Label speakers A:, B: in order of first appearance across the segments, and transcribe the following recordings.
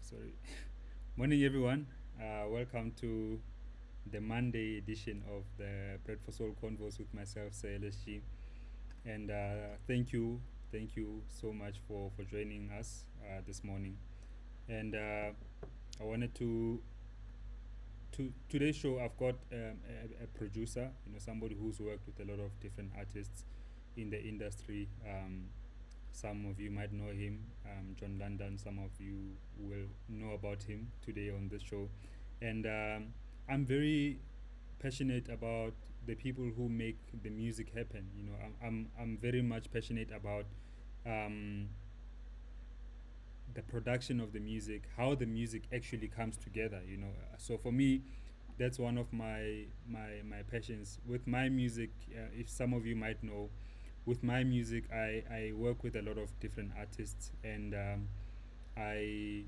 A: Sorry. Morning, everyone. Welcome to the Monday edition of the Bread for Soul Convos with myself, Sir LSG. And thank you so much for joining us this morning. And I wanted to today's show. I've got a producer, somebody who's worked with a lot of different artists in the industry. Some of you might know him, John London. Some of you will know about him today on the show. And I'm very passionate about the people who make the music happen. I'm very much passionate about um, the production of the music, how the music actually comes together. So for me, that's one of my passions with my music. If some of you might know, with my music, I work with a lot of different artists, and I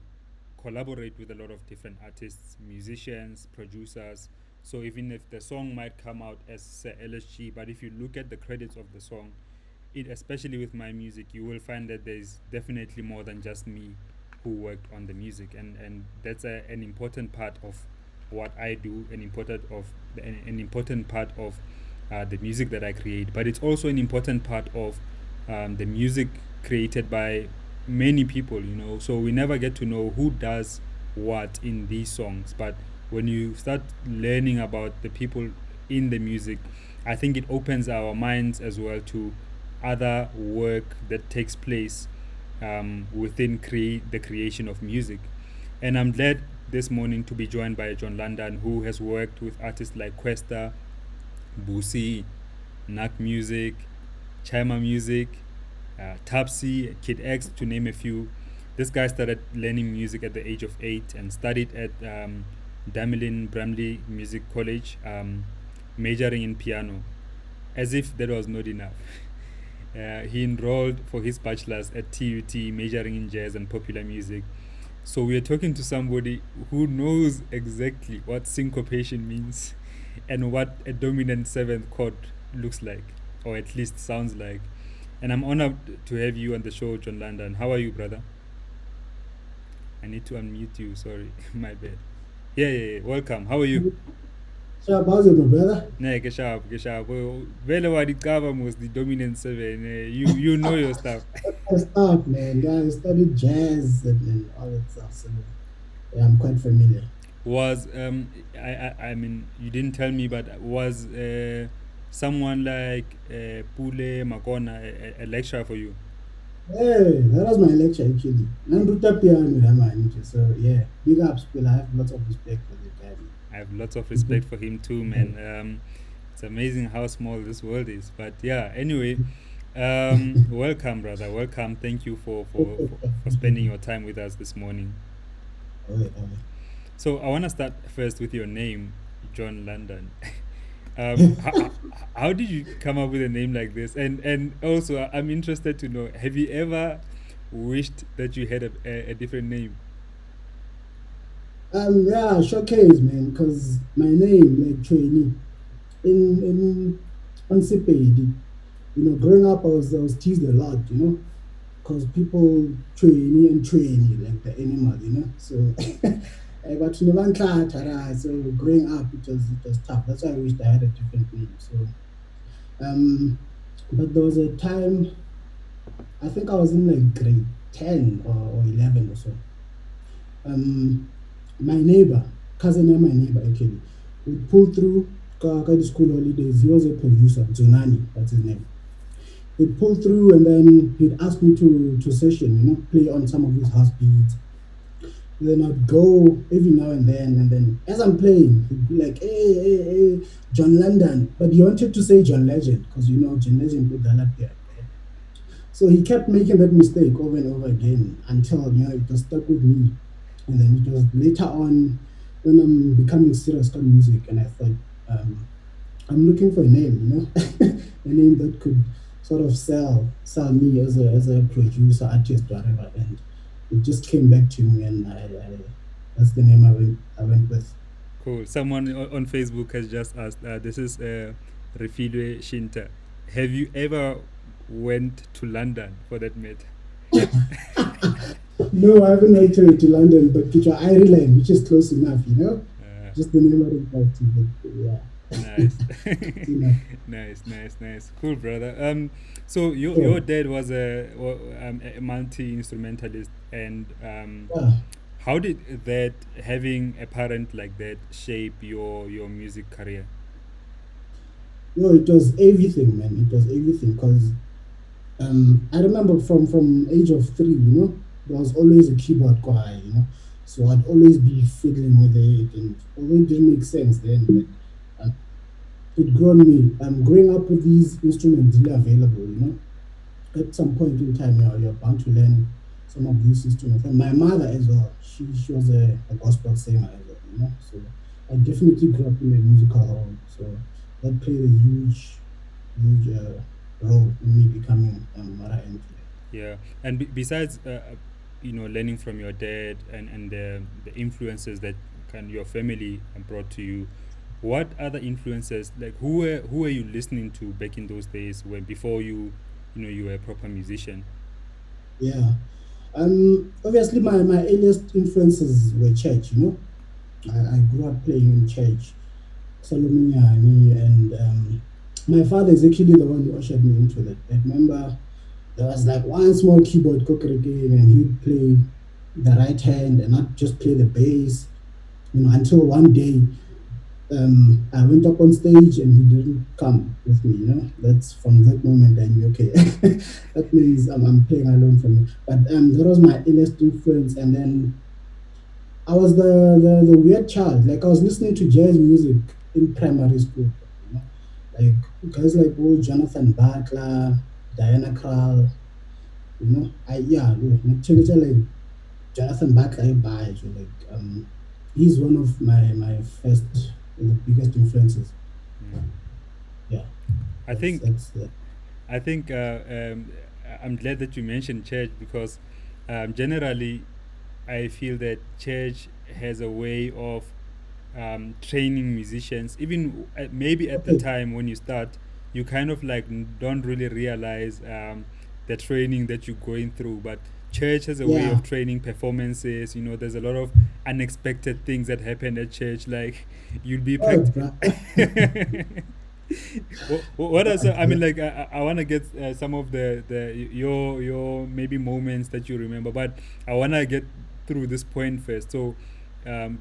A: collaborate with a lot of different artists, musicians, producers. So even if the song might come out as Sir LSG, but if you look at the credits of the song, especially with my music, you will find that there's definitely more than just me who worked on the music, and that's an important part of what I do, an important part of the music that I create. But it's also an important part of the music created by many people. So we never get to know who does what in these songs, but when you start learning about the people in the music, I think it opens our minds as well to other work that takes place within the creation of music. And I'm glad this morning to be joined by John London, who has worked with artists like Questa, Busi, Nak Music, Chima Music, Tapsi, Kid X, to name a few. This guy started learning music at the age of 8 and studied at Damelin Bramley Music College, majoring in piano. As if that was not enough. He enrolled for his bachelor's at TUT, majoring in jazz and popular music. So we are talking to somebody who knows exactly what syncopation means and what a dominant seventh chord looks like, or at least sounds like. And I'm honored to have you on the show, John London. How are you, brother? I need to unmute you. Sorry, my bad. Yeah. Welcome. How are you?
B: Sharp, how's it, my brother?
A: Nah, get sharp, get sharp. Vele wadikava was the dominant seven. You know your stuff.
B: I start, man. Guys, studied jazz and all that stuff. So, yeah, I'm quite familiar.
A: Was I mean, you didn't tell me, but was someone like Pule Makona a lecturer for you?
B: Hey, that was my lecture actually. Nanduta piano, yeah, man. So, yeah, big ups, Bill. I have lots of respect for the guy,
A: I have lots of respect
B: man.
A: for him too, man. It's amazing how small this world is. But yeah, anyway, welcome, brother. Welcome. Thank you for spending your time with us this morning.
B: Okay, okay.
A: So I want to start first with your name, John London. How did you come up with a name like this? And also, I'm interested to know: have you ever wished that you had a different name?
B: Yeah, showcase, man, because my name, like trainee, in on Sepedi, growing up, I was teased a lot, because people train you like the animal, So, but so growing up, it was tough. That's why I wished I had a different name. So, um, but there was a time I think I was in like grade 10 or 11 or so. Um, my neighbor, cousin of my neighbor actually, would pull through the school holidays. He was a producer, Zunani, that's his name. He'd pull through and then he'd ask me to session, play on some of his house beats. Then I'd go every now and then as I'm playing, he'd be like, hey, John London. But he wanted to say John Legend, because John Legend put that up there. So he kept making that mistake over and over again until it was stuck with me. And then it was later on when I'm becoming serious about music, and I thought, I'm looking for a name, a name that could sort of sell me as a producer, artist, whatever. And it just came back to me, and that's the name I went with.
A: Cool. Someone on Facebook has just asked. This is Refilwe Shinta. Have you ever went to London for that matter?
B: No, I haven't went to London, but to Ireland, which is close enough, you know?
A: Uh,
B: Just the neighboring party, but yeah,
A: nice.
B: it's enough.
A: Nice, nice, nice. Cool, brother. So your
B: So,
A: dad was a multi instrumentalist, and
B: yeah,
A: how did that, having a parent like that, shape your music career?
B: no, it was everything, man. It was everything because I remember from age of 3, there was always a keyboard guy, so I'd always be fiddling with it, and although it didn't make sense then, but it grown me. Growing up with these instruments really available, at some point in time, you're bound to learn some of these instruments. And my mother as well, she was a gospel singer as well, so I definitely grew up in a musical home, so that played a huge role in me becoming what I am today.
A: Yeah, and besides, learning from your dad and the influences that kind your family brought to you, what other influences, like who were you listening to back in those days when before you were a proper musician?
B: Yeah. Obviously, my earliest influences were church. I grew up playing in church, Salominyani, and my father is actually the one who ushered me into that. I remember there was like one small keyboard game, and he'd play the right hand and not just play the bass. Until one day, I went up on stage and he didn't come with me. That's from that moment I knew, okay, that means I'm playing alone from me. But that was my earliest influence, and then I was the weird child. Like I was listening to jazz music in primary school, like guys like Jonathan Butler, Diana Krall. I yeah, like Jonathan Butler by like he's one of my first and the biggest influences.
A: Mm.
B: Yeah,
A: I
B: that's
A: think
B: that's the
A: I think I'm glad that you mentioned church because generally I feel that church has a way of training musicians. Even maybe at the
B: okay.
A: time when you start, you kind of like don't really realize the training that you're going through. But church has a way
B: Yeah.
A: of training performances. There's a lot of unexpected things that happen at church. Like you'll be
B: Oh,
A: practicing.
B: bro.
A: What are some, I mean, like I want to get some of the your maybe moments that you remember, but I want to get through this point first. So,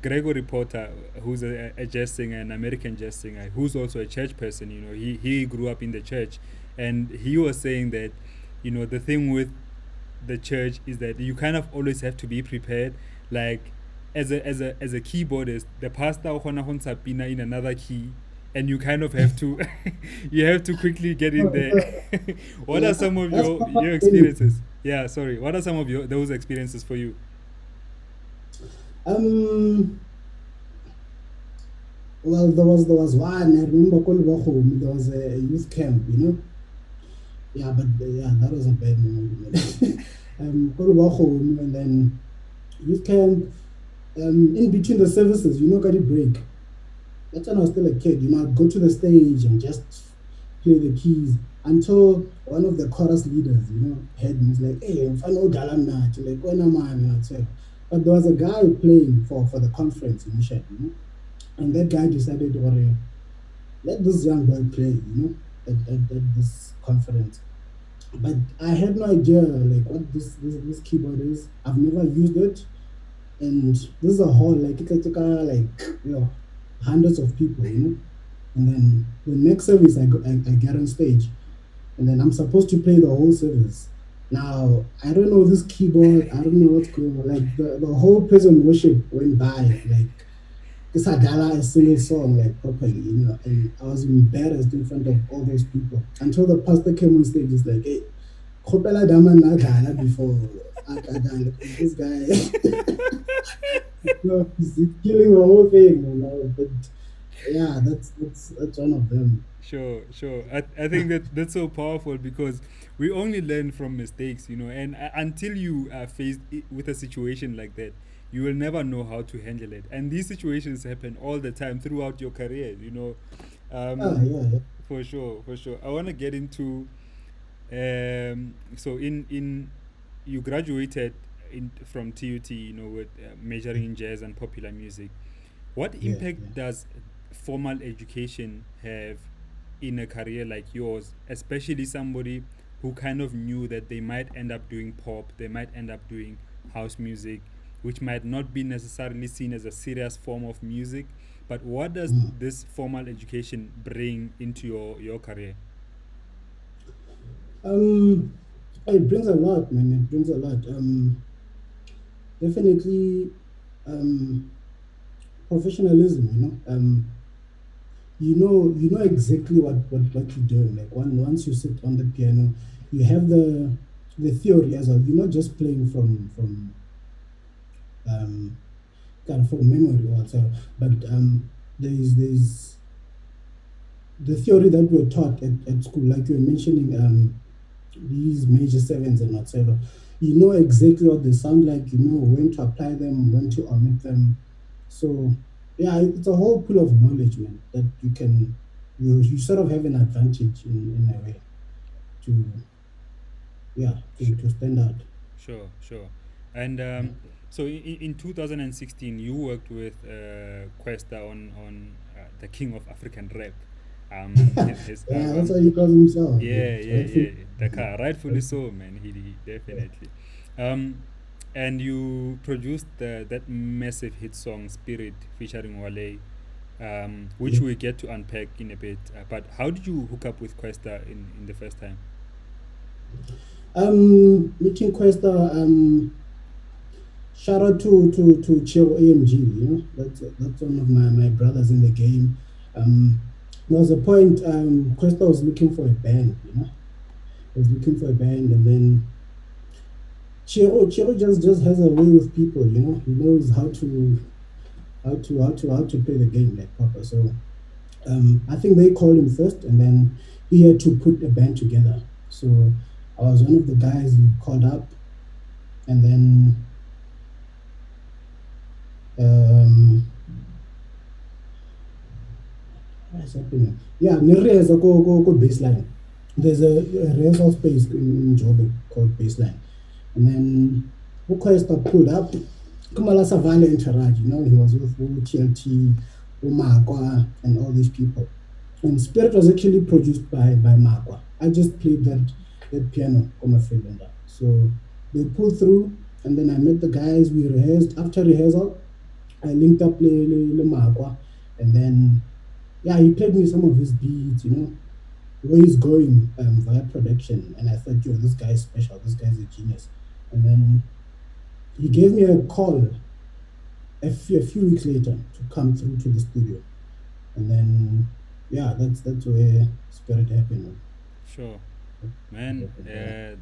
A: Gregory Porter, who's a jazz singer, an American jazz singer, who's also a church person. He grew up in the church, and he was saying that, the thing with the church is that you kind of always have to be prepared. Like as a keyboardist, the pastor o kgona go ntsha pina in another key, and you kind of have to you have to quickly get in
B: Oh,
A: there. What are
B: yeah,
A: some of
B: that's
A: your
B: proper training.
A: experiences? Yeah, sorry. What are some of your those experiences for you?
B: Um, well, there was one. I remember Kolbachum, there was a youth camp. Yeah, but yeah, that was a bad moment. Man. Kolbachum, and then youth camp. In between the services, got a break. That's when I was still a kid. I'd go to the stage and just play the keys until one of the chorus leaders, heard me. He's like, "Hey, I'm final galamnat." Like, when am I? But there was a guy playing for the conference initially, and that guy decided to let this young boy play, at this conference. But I had no idea like what this keyboard is. I've never used it, and this is a hall like like hundreds of people, and then the next service I get on stage, and then I'm supposed to play the whole service. Now I don't know this keyboard. I don't know what's going on. Like the whole praise and worship went by like this Agala a single song like properly, and I was embarrassed in front of all those people until the pastor came on stage. He's like, "Hey, Kopela Dama Nagala before Agala, because this guy, he's killing the whole thing, But yeah, that's one of them.
A: Sure, sure. I think that that's so powerful because we only learn from mistakes, and until you are faced with a situation like that, you will never know how to handle it. And these situations happen all the time throughout your career.
B: Yeah.
A: For sure, for sure. I want to get into so in you graduated from TUT, with majoring in jazz and popular music. What
B: Yeah,
A: impact
B: yeah.
A: does formal education have in a career like yours, especially somebody who kind of knew that they might end up doing pop, they might end up doing house music, which might not be necessarily seen as a serious form of music? But what does
B: Mm.
A: this formal education bring into your career?
B: Um, it brings a lot, man. It brings a lot. Definitely, um, professionalism. You know exactly what you're doing. Like once you sit on the piano, you have the theory as well. You're not just playing from um, kind of from memory also, but there's the theory that we're taught at school, like you were mentioning, these major sevens and whatever. You know exactly what they sound like. You know when to apply them, when to omit them. So yeah, it's a whole pool of knowledge, man, that you sort of have an advantage in a way to yeah to stand out.
A: Sure, sure. And
B: Yeah,
A: so in 2016, you worked with Questa on the king of African rap. His
B: yeah, that's how
A: album.
B: he calls himself.
A: Yeah, yeah,
B: Rightfully.
A: yeah. Dakar, rightfully so, man. He definitely. Um, and you produced that massive hit song "Spirit" featuring Wale, which
B: Yeah.
A: we get to unpack in a bit. But how did you hook up with Questa in the first time?
B: Meeting Questa. Shout out to Chill AMG. That's one of my brothers in the game. There was a point Questa was looking for a band. He was looking for a band, and then Chiro just has a way with people. He knows how to play the game like proper. So I think they called him first, and then he had to put a band together. So I was one of the guys he called up, and then um, what is happening? Yeah, nireza ko baseline. There's a rehearsal space in Joburg called baseline, and then Uquesta pulled up. Kumala Savannah Interage, he was with TLT, Umakwa, and all these people. And Spirit was actually produced by Makwa. I just played that piano on my cylinder. So they pulled through, and then I met the guys. We rehearsed. After rehearsal, I linked up le Makwa, and then yeah, he played me some of his beats. Where he's going via production, and I thought, yo, this guy's special. This guy's a genius. And then he gave me a call a few weeks later to come through to the studio, and then yeah, that's where Spirit happened.
A: Sure.
B: It
A: Man,
B: happened, yeah.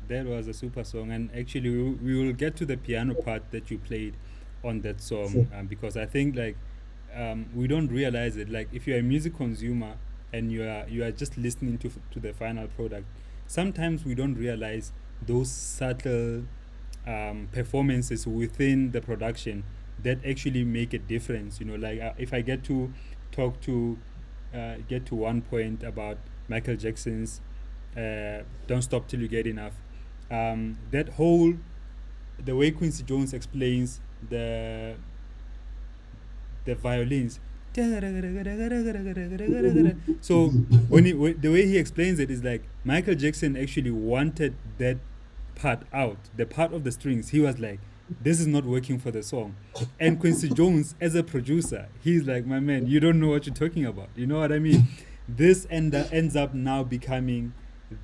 A: that was a super song, and actually, we will get to the piano part that you played on that song,
B: Sure.
A: because I think like we don't realize it. Like if you're a music consumer and you are just listening to the final product, sometimes we don't realize those subtle performances within the production that actually make a difference. Like if I talk to get to one point about Michael Jackson's "Don't Stop Till You Get Enough," that whole the way Quincy Jones explains the violins. So the way he explains it is like Michael Jackson actually wanted that part out, the part of the strings. He was like, "This is not working for the song." And Quincy Jones, as a producer, he's like, "My man, you don't know what you're talking about." You know what I mean? This ends up now becoming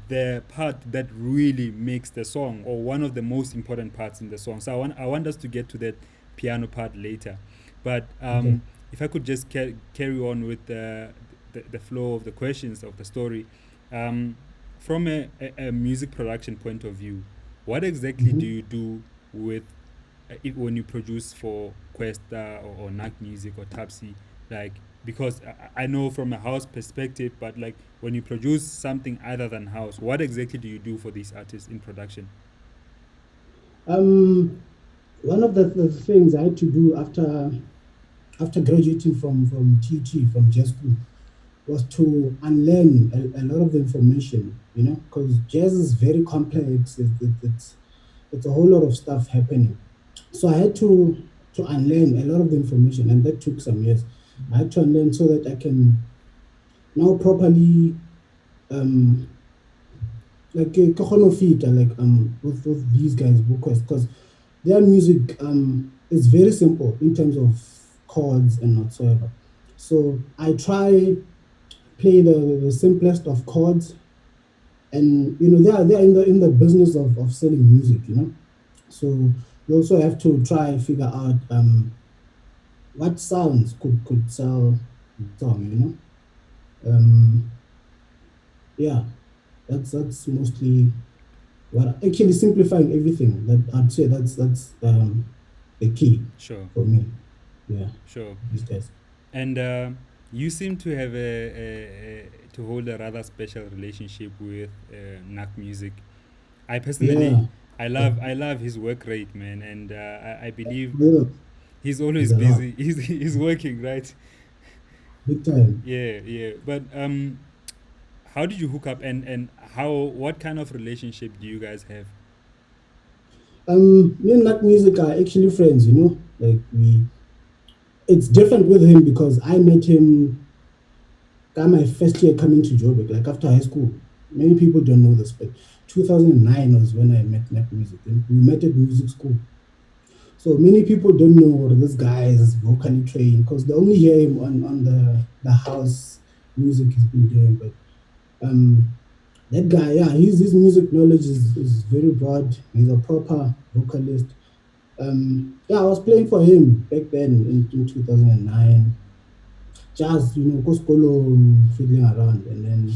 A: the part that really makes the song, or one of the most important parts in the song. So I want us to get to that piano part later, but
B: Okay.
A: if I could just carry on with the flow of the questions of the story, um, from a music production point of view, what exactly do
B: Mhm.
A: you do with when you produce for Questa or Nac Music or Tapsi? Like, because I know from a house perspective, but like when you produce something other than house, what exactly do you do for these artists in production?
B: One of the things I had to do after graduating from TT from jazz school was to unlearn a lot of the information, because jazz is very complex. It's it's a whole lot of stuff happening. So I had to unlearn a lot of the information, and that took some years. I had to unlearn so that I can now properly um like ke kgone ho feta, like with these guys requests, because their music is very simple in terms of chords and whatsoever. So I try play the simplest of chords, and they are in the business of selling music, so you also have to try and figure out what sounds could sell the song, um yeah, that's mostly what, actually simplifying everything, that I'd say that's the key
A: Sure,
B: for me, yeah,
A: sure.
B: these days.
A: And you seem to have to hold a rather special relationship with Nak music. I personally,
B: Yeah,
A: I love his work rate, man, and I believe
B: yeah,
A: he's
B: it's
A: always
B: a lot,
A: busy. He's working, right?
B: big time.
A: Yeah, yeah. But how did you hook up, and how, what kind of relationship do you guys have?
B: Me and that music are actually friends, like it's different with him because I met him my first year coming to Joburg, like after high school. Many people don't know this, but 2009 was when I met Mac Music, and we met at music school. So many people don't know what this guy is vocally trained because they only hear him on the house music he's been doing. But that guy, yeah, his music knowledge is very broad. He's a proper vocalist. Yeah, I was playing for him back then in 2009. Jazz, Koskolo, fiddling around, and then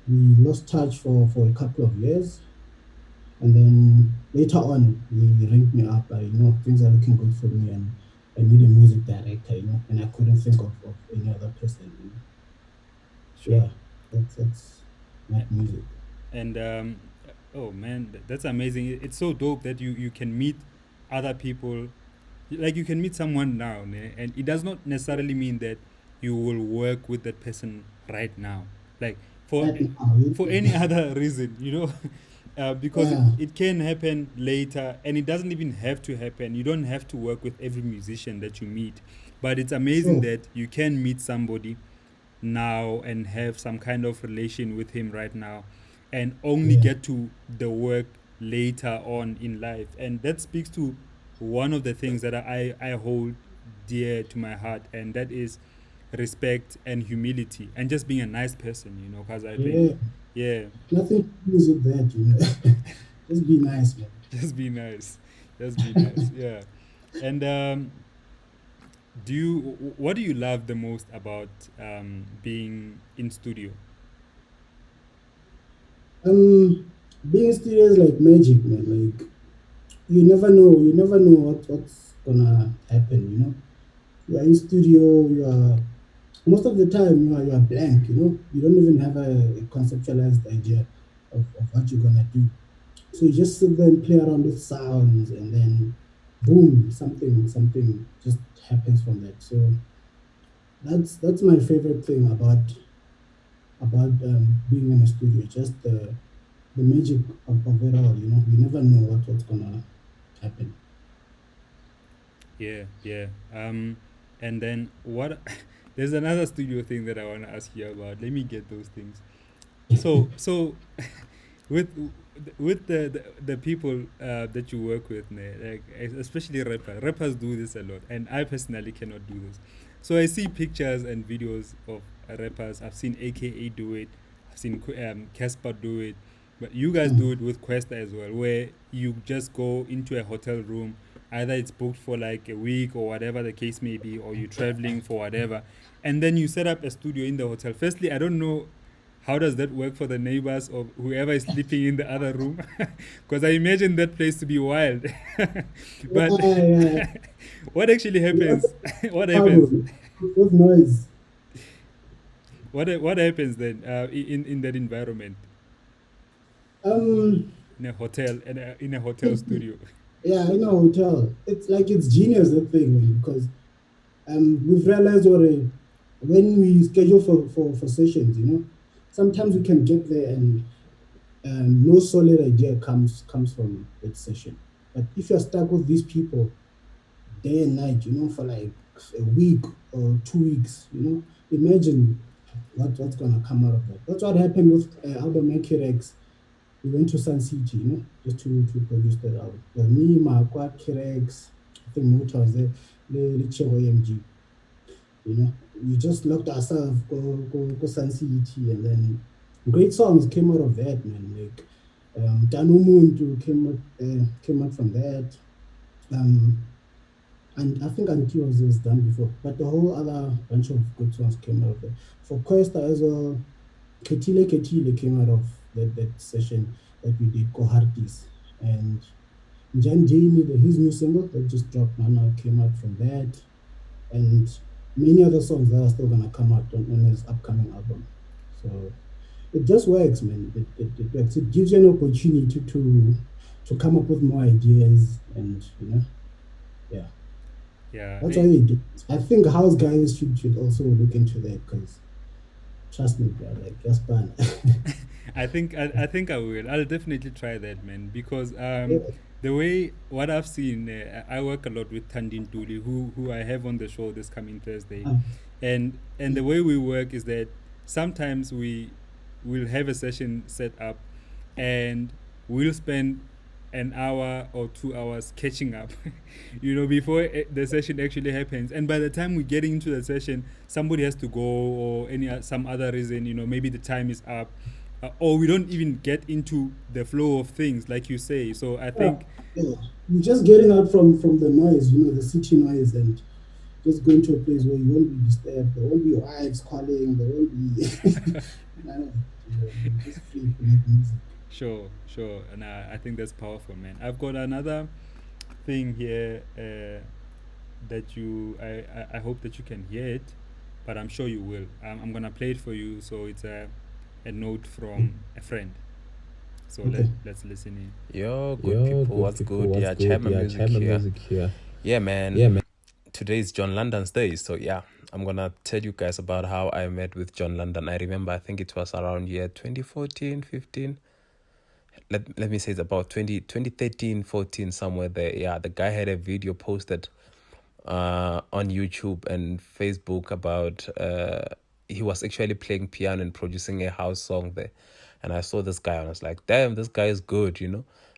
B: we lost touch for a couple of years, and then later on he ringed me up. Things are looking good for me, and I need a music director, and I couldn't think of any other person.
A: Sure.
B: Yeah, that's
A: A-
B: not music.
A: And oh man, that's amazing. It's so dope that you can meet other people. Like, you can meet someone now, ne? And it does not necessarily mean that you will work with that person right now. Like, for
B: Right now,
A: for any other reason, because
B: yeah,
A: it can happen later, and it doesn't even have to happen. You don't have to work with every musician that you meet, but it's amazing
B: sure,
A: that you can meet somebody now and have some kind of relation with him right now, and only
B: yeah,
A: get to the work later on in life. And that speaks to one of the things that I hold dear to my heart, and that is respect and humility and just being a nice person, because I think,
B: yeah.
A: yeah,
B: Nothing to do with that. Just be nice, man.
A: just be nice. Just be nice. Yeah. And what do you love the most about being in studio?
B: Being studios like magic, man. Like you never know what's gonna happen. You are in studio. You are most of the time you are blank. You don't even have a conceptualized idea of what you're gonna do. So you just sit there and play around with sounds, and then boom, something just happens from that. So that's my favorite thing about being in a studio. Just the magic of it all. You never know what's gonna happen.
A: Yeah, yeah. And then what? There's another studio thing that I want to ask you about. Let me get those things. So, with the people that you work with, ne, like especially rappers do this a lot, and I personally cannot do this. So I see pictures and videos of rappers. I've seen AKA do it. I've seen Casper do it, but you guys do
B: Mm.
A: it with Questa as well, where you just go into a hotel room. Either it's booked for like a week or whatever the case may be, or you're traveling for whatever, and then you set up a studio in the hotel. Firstly, I don't know how does that work for the neighbors or whoever is sleeping in the other room, because I imagine that place to be wild. But
B: Yeah, yeah.
A: what actually
B: Lots
A: happens? What
B: of
A: happens?
B: trouble with noise.
A: What happens then in that environment,
B: Um,
A: in a hotel, in a hotel studio?
B: yeah, in a hotel, it's like it's genius that thing, man, because we've realized already when we schedule for sessions, sometimes we can get there and no solid idea comes from that session. But if you're stuck with these people day and night, for like a week or 2 weeks, imagine what's gonna come out of that. That's what happened with album Kirex. We went to Sun City, just to produce that album. It was me, Marquardt, Kirex, I think Mota was there, Chego AMG. We just locked ourselves, go Sun City, and then great songs came out of that, man. Like Danu Muntu came out from that. Um, and I think Anki was done before, but the whole other bunch of good songs came out of it. For Questa as well, Ketile came out of that session that we did, Kohartis. And Jan Jani, his new single that just dropped now came out from that. And many other songs that are still gonna come out on his upcoming album. So it just works, man. It works. It gives you an opportunity to come up with more ideas, and yeah,
A: Yeah,
B: that's what we do. I think house guys should also look into that because trust me, bro, like just fun.
A: I think I will. I'll definitely try that, man. Because
B: Yeah.
A: the way what I've seen, I work a lot with Tandin Tuli, who I have on the show this coming Thursday,
B: Uh,
A: and the way we work is that sometimes we will have a session set up, and we'll spend an hour or 2 hours catching up, before the session actually happens. And by the time we get into the session, somebody has to go, or some other reason, maybe the time is up, or we don't even get into the flow of things, like you say. So I
B: yeah,
A: think,
B: yeah. You're just getting out from the noise, the city noise, and just going to a place where you won't be disturbed. There won't be wives calling. There won't be none of that. You're just free to make music.
A: sure, sure, and I think that's powerful, man. I've got another thing here that I hope that you can hear it, but I'm sure you will. I'm gonna play it for you. So it's a note from a friend. So
B: Okay.
A: let's listen in.
C: Yo, good
D: Yo,
C: people,
D: good
C: what's
D: people,
C: good?
D: what's
C: Yeah,
D: good?
C: Chama
D: Yeah,
C: Music
D: Chama
C: here.
D: Music here.
C: Yeah, man.
D: Yeah, man.
C: Today is John London's day, so yeah, I'm gonna tell you guys about how I met with John London. I remember, I think it was around year 2014, 15. Let me say it's about 2013, 14, somewhere there. Yeah, the guy had a video posted on YouTube and Facebook about he was actually playing piano and producing a house song there. And I saw this guy and I was like, damn, this guy is good,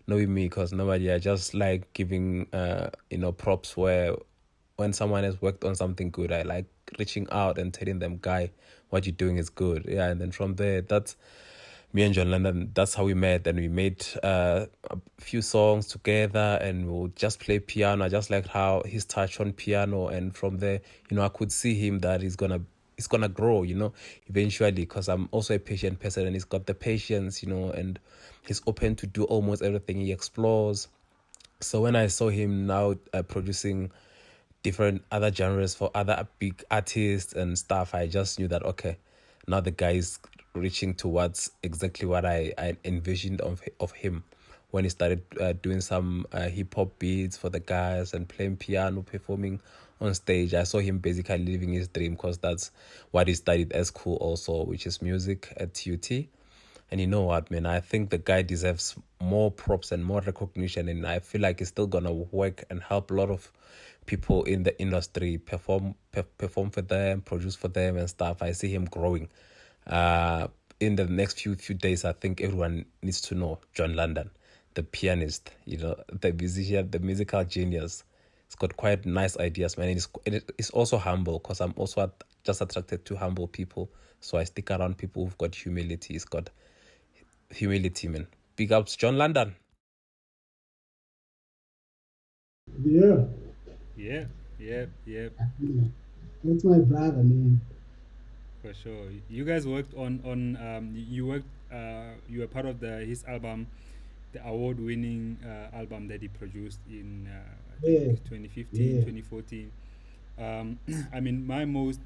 C: knowing me, because normally I just like giving props where when someone has worked on something good, I like reaching out and telling them, guy, what you're doing is good. Yeah, and then from there, that's me and John Lennon. That's how we met, and we made a few songs together, and we'll just play piano. I just liked how his touch on piano, and from there, I could see him that he's gonna grow, eventually, because I'm also a patient person, and he's got the patience, and he's open to do almost everything. He explores. So when I saw him now producing different other genres for other big artists and stuff, I just knew that, okay, now the guy is reaching towards exactly what I envisioned of him when he started doing some hip hop beats for the guys and playing piano, performing on stage. I saw him basically living his dream, because that's what he studied at school also, which is music at UT. And you know what, man? I think the guy deserves more props and more recognition. And I feel like he's still gonna work and help a lot of people in the industry perform for them, produce for them, and stuff. I see him growing. Uh, in the next few days, I think everyone needs to know John London, the pianist. The musician, the musical genius. He's got quite nice ideas, man. And he's also humble, because I'm also just attracted to humble people. So I stick around people who've got humility. He's got humility, man. Big ups, John London.
B: Yeah.
A: Yep, yep, yep,
B: Yeah. That's my brother, man.
A: for sure. You guys worked on you worked you were part of his album, the award-winning album that he produced in I think
B: Yeah.
A: 2015,
B: Yeah.
A: 2014. I mean, my most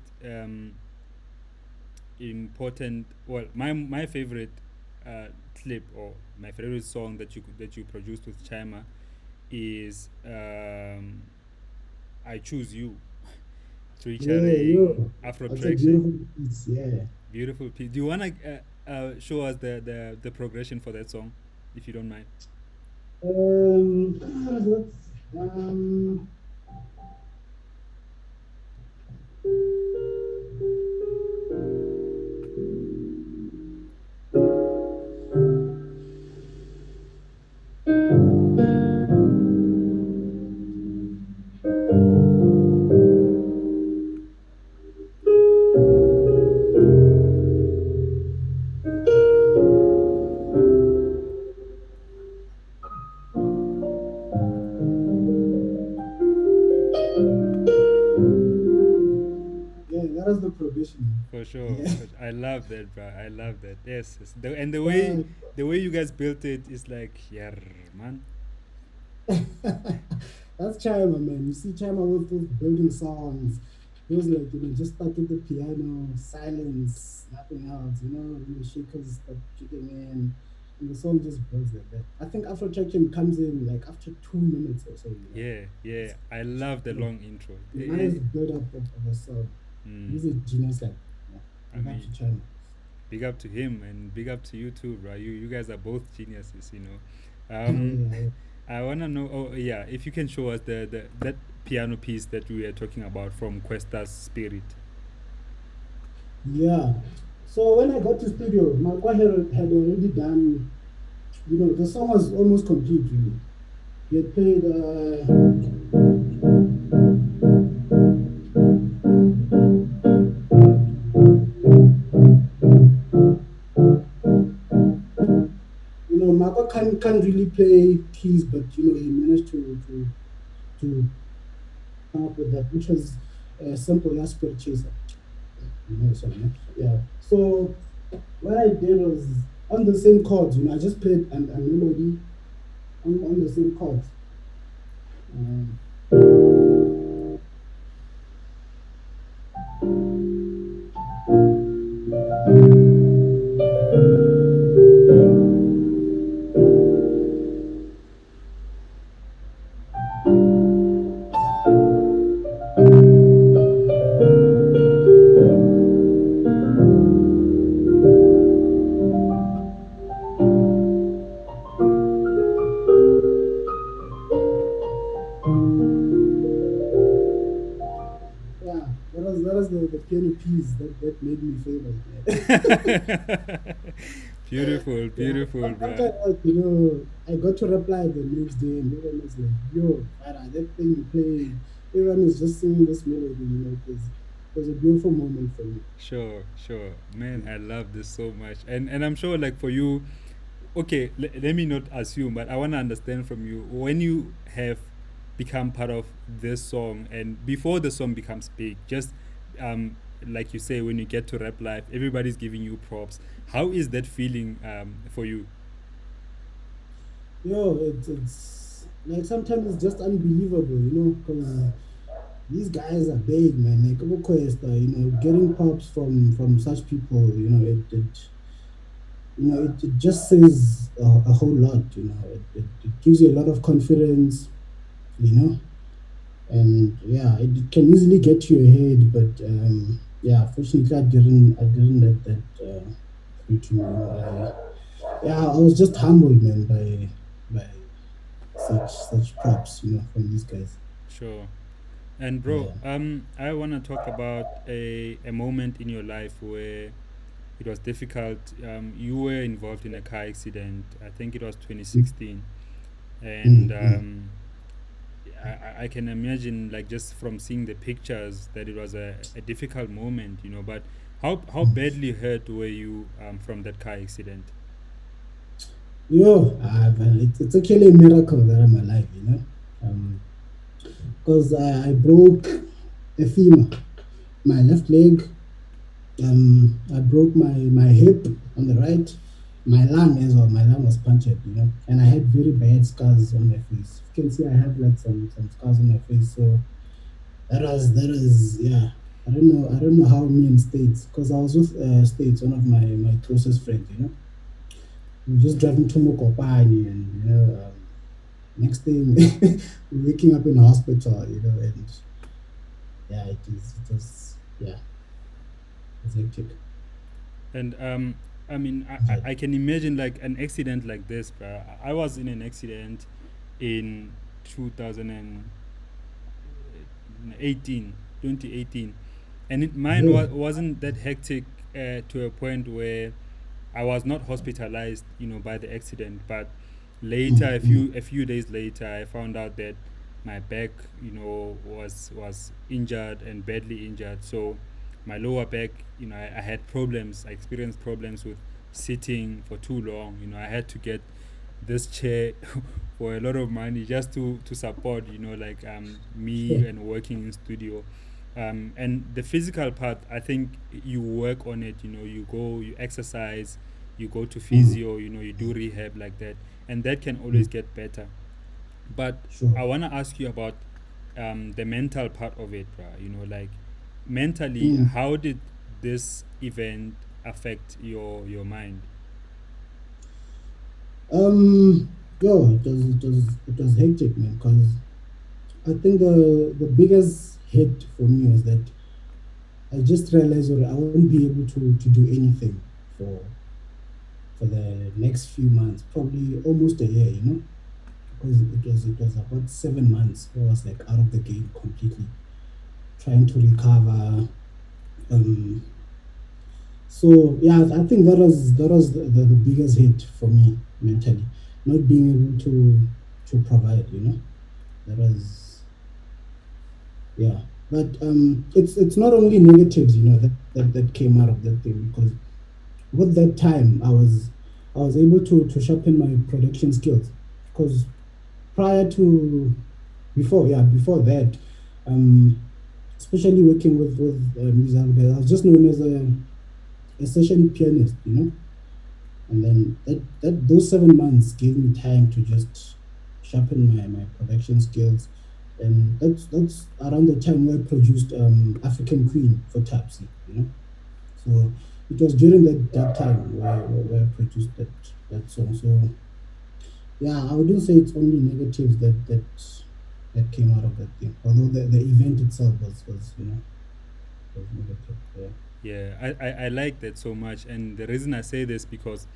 A: important, well, my favorite clip, or my favorite song that you produced with Chima is I Choose You,
B: Yeah.
A: featuring
B: Yo.
A: Afro
B: That's a
A: Traction.
B: beautiful piece. Yeah.
A: Beautiful piece. Do you wanna show us the progression for that song, if you don't mind.
B: Let's, um, yeah, that is the progression.
A: For sure.
B: Yeah.
A: I love that, bro. I love that. Yes, yes. And
B: Yeah.
A: the way you guys built it is like, yeah, man.
B: That's Chima, man. You see, Chima with building songs. He was like, just start with the piano, silence, nothing else. When the shakers start kicking in, and the song just builds like that. I think Afro Traction comes in like after 2 minutes or so.
A: Yeah, yeah.
B: It's
A: I love the
B: like
A: long intro.
B: nice build up of a song.
A: Mm,
B: He's a genius, like, yeah.
A: I
B: Big up
A: mean,
B: to Chima.
A: big up to him and big up to you too, bro. You guys are both geniuses, you know.
B: Oh
A: Um,
B: yeah,
A: I wanna know. Oh yeah, if you can show us the that piano piece that we were talking about from Questa's Spirit.
B: yeah. So when I got to studio, Marco had already done. The song was almost complete, really. He had played, Marco can't really play keys, but, he managed to come up with that, which was a simple Asper chaser. So, yeah. So what I did was on the same chords, I just played a melody on the same chords. Um, yeah, that was the piano piece that made me famous, man.
A: Beautiful,
B: Yeah,
A: beautiful,
B: after
A: bro.
B: that, I got to reply the next day, and everyone was like, "Yo, Farah, that thing you played, everyone is just singing this melody, it was a beautiful moment for me."
A: Sure, sure, man.
B: Yeah.
A: I love this so much, and I'm sure like for you, okay, let me not assume, but I want to understand from you when you have become part of this song and before the song becomes big, just um, like you say, when you get to rap live, everybody's giving you props. How is that feeling for you?
B: Yo, it's like sometimes it's just unbelievable, because these guys are big, man. Like Questa, getting props from such people, it just says a whole lot. It gives you a lot of confidence, you know, and yeah, it can easily get to your head. But yeah, fortunately, I didn't let that through to me. Yeah, I was just humbled, man, by such props, from these guys.
A: Sure. And bro,
B: Yeah.
A: I want to talk about a moment in your life where it was difficult. You were involved in a car accident. I think it was 2016, and
B: Mm-hmm.
A: I can imagine, like just from seeing the pictures, that it was a difficult moment, you know. But how badly hurt were you from that car accident?
B: Yo, well, it's actually a miracle that I'm alive, because I broke a femur, my left leg. I broke my hip on the right, my lung as well. My lung was punctured, and I had very bad scars on my face. You can see I have like some scars on my face. So that was yeah. I don't know how me and States, because I was with States, one of my closest friends. We were just driving to Mokopani, and next thing we're waking up in the hospital, and yeah, it was yeah, it's hectic.
A: And I mean,
B: injured.
A: I can imagine like an accident like this, bro. I was in an accident in 2018, 2018, and mine
B: Bro.
A: wasn't that hectic to a point where I was not hospitalized, by the accident. But later,
B: Mm-hmm.
A: a few days later, I found out that my back, was injured and badly injured. So my lower back, I had problems. I experienced problems with sitting for too long. I had to get this chair for a lot of money just to support, like me
B: Sure.
A: and working in studio. And the physical part, I think you work on it. You go, you exercise, you go to
B: Mm.
A: physio, you do rehab like that, and that can always
B: Mm.
A: get better. But
B: Sure.
A: I want to ask you about the mental part of it, like mentally,
B: Mm.
A: how did this event affect your mind?
B: Yo, it was hectic, man. Cause I think the biggest hit for me was that I just realized that I won't be able to do anything for for the next few months, probably almost a year, because it was about 7 months where I was like out of the game completely, trying to recover. Um, so yeah, I think that was the biggest hit for me mentally, not being able to provide, That was yeah. But it's not only negatives, that came out of that thing because with that time I was able to sharpen my production skills because prior to before that, um, especially working with music, I was just known as a session pianist, and then those 7 months gave me time to just sharpen my production skills, and that's around the time where I produced African Queen for Tapsi. So it was during that time where I produced that song. So yeah, I wouldn't say it's only negatives that came out of that thing. Although the event itself was negative. Yeah.
A: Yeah, I like that so much. And the reason I say this because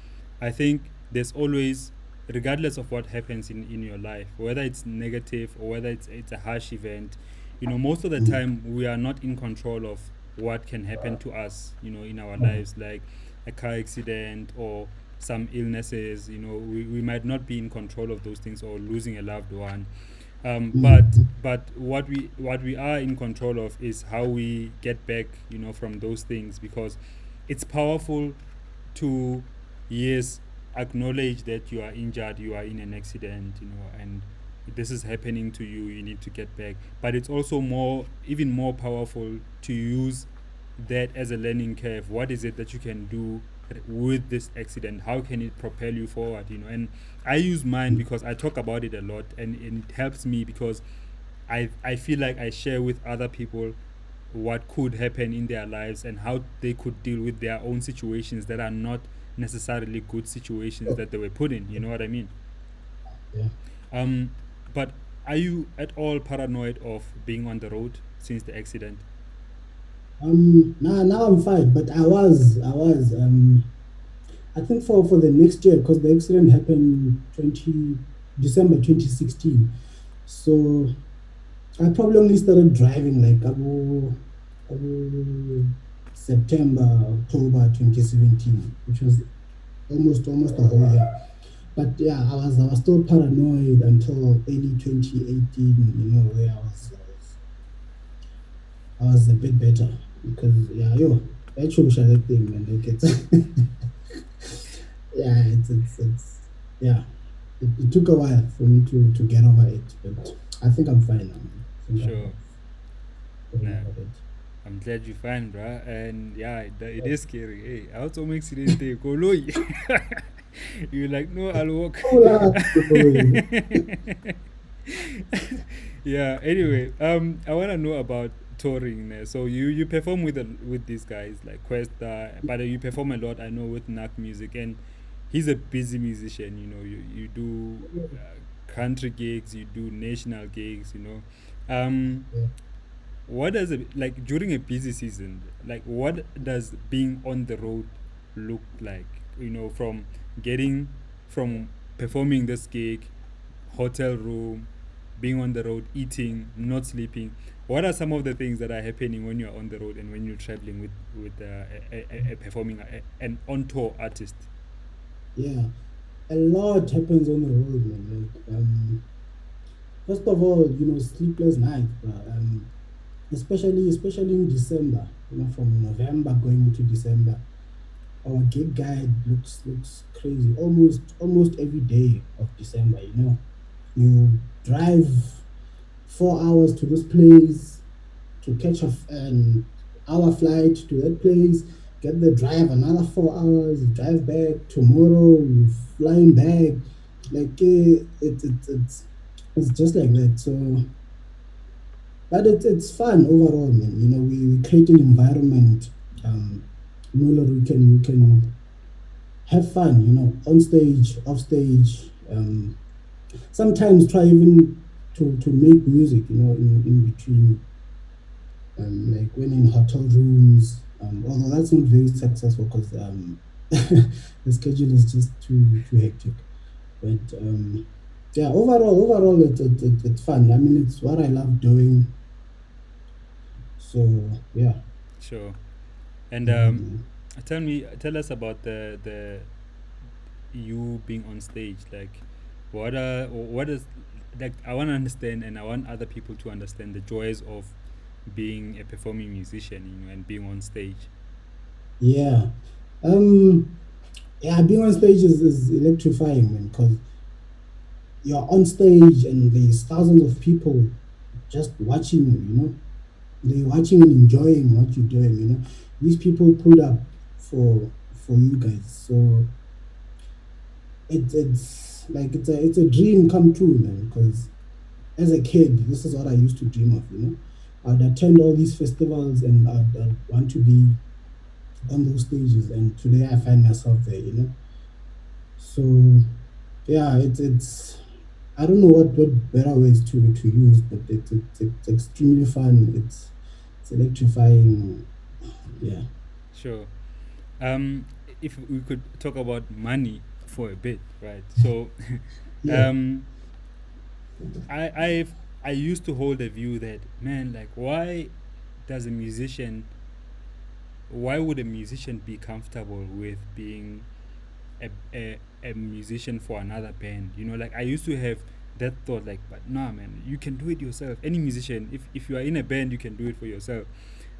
A: I think there's always, regardless of what happens in your life, whether it's negative or whether it's a harsh event, most of the
B: Mm,
A: time we are not in control of what can happen to us, in our
B: mm,
A: lives, like a car accident or some illnesses. We might not be in control of those things, or losing a loved one. But what we are in control of is how we get back, from those things, because it's powerful to, yes, acknowledge that you are injured, you are in an accident, and this is happening to you. You need to get back. But it's also even more powerful to use that as a learning curve. What is it that you can do with this accident? How can it propel you forward? And I use mine
B: mm.
A: because I talk about it a lot, and it helps me because I feel like I share with other people what could happen in their lives and how they could deal with their own situations that are not necessarily good situations
B: Sure.
A: that they were put in. You know what I mean?
B: Yeah.
A: Um, but are you at all paranoid of being on the road since the accident?
B: Now I'm fine, but I think for the next year because the accident happened 20 December 2016. So I probably only started driving like about September, October 2017, which was almost a whole year. But yeah, I was still paranoid until early 2018, where I was a bit better because yeah, actually shut that thing, man. Like it's yeah, it's yeah. It took a while for me to get over it, but I think I'm fine now, man. I think
A: Sure.
B: I've gotten
A: Nah.
B: over it.
A: I'm glad you fine, bruh. And yeah, it is scary. Hey, I also make accident day. Goloi. You're like, no, I'll walk.
B: Oh, yeah.
A: Yeah. Anyway, I wanna know about touring. So you perform with these guys like Questa, but you perform a lot. I know with Knack Music, and he's a busy musician. You do country gigs, you do national gigs.
B: Yeah.
A: What does it like during a busy season? Like, what does being on the road look like? from getting from performing this gig, hotel room, being on the road, eating, not sleeping. What are some of the things that are happening when you're on the road and when you're traveling with a performing an on tour artist?
B: Yeah, a lot happens on the road, man. Like, first of all, sleepless nights, bro. Especially in December. From November going into December, our gig guide looks crazy. Almost every day of December. You drive 4 hours to this place to catch an hour flight to that place, get the drive another 4 hours, drive back tomorrow, you flying back. Like it's just like that. So, but it's fun overall, man. We create an environment, that we can have fun. On stage, off stage. Sometimes try even to make music. In between, like when in hotel rooms. Although that's not very successful because the schedule is just too hectic. But yeah, overall, it's fun. I mean, it's what I love doing. So yeah.
A: Sure. And
B: Mhm.
A: tell us about the you being on stage. Like, what is like? I want to understand, and I want other people to understand the joys of being a performing musician, and being on stage.
B: Yeah. Um, yeah, being on stage is electrifying, man, because you're on stage and there's thousands of people just watching you. They're watching and enjoying what you're doing. These people put up for you guys. So it's like it's a dream come true, man, because as a kid, this is what I used to dream of. I'd attend all these festivals and I'd want to be on those stages, and today I find myself there. So yeah, it's I don't know what better ways to use, but it's extremely fun. It's electrifying. Yeah.
A: Sure. Um, if we could talk about money for a bit, right? So,
B: Yeah.
A: um, I I've I used to hold a view that, man, like, does a musician why would a musician be comfortable with being a musician for another band? Like, I used to have that thought, like, but nah, man, you can do it yourself. Any musician, if you are in a band, you can do it for yourself.